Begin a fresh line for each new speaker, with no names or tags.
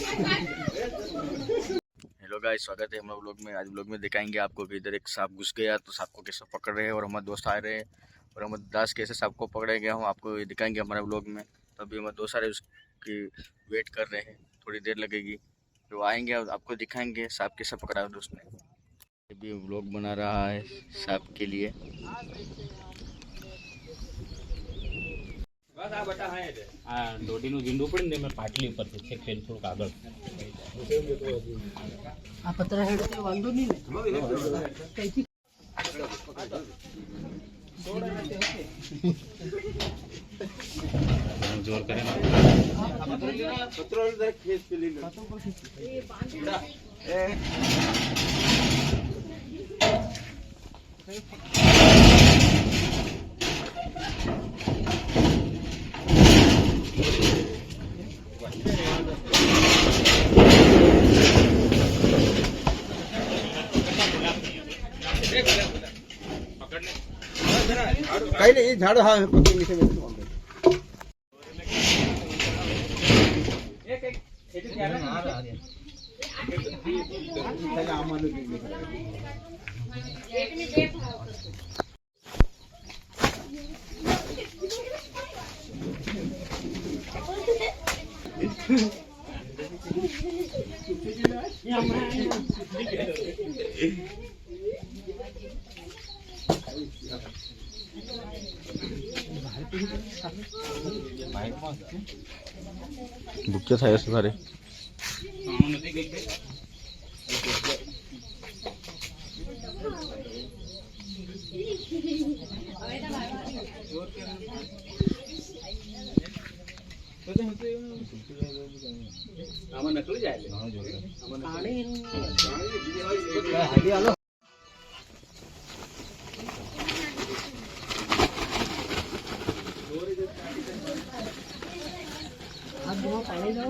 Hello guys, स्वागत है हम लोग व्लॉग में। आज व्लॉग में दिखाएंगे आपको कि इधर एक सांप घुस गया तो सांप को कैसे पकड़ रहे हैं और हमारे दोस्त आ रहे हैं और हमारे दास कैसे सांप को पकड़ेंगे हम आपको ये दिखाएंगे हमारे व्लॉग में। तो अभी हमारे दोस्त आ रहे उसकी वेट कर रहे हैं, थोड़ी देर लगेगी तो आएंगे और आपको दिखाएंगे सांप कैसे पकड़ा है दोस्त ने। अभी व्लॉग बना रहा है सांप के लिए।
દોડીનું ઝીંડું પડી ને મેં પાટલી ઉપર છેક પેલું થોડુંક આગળ
આ પતરા હેડ તો વાંધો નહીં ને કઈથી
જોર કરે ને
પતરો ખેસ પેલી काही नाही झाड हा पकडून इथे
ભૂખ્યા થાય હશે તારે
આમાં નકળી જાય
આ પાણી જાવ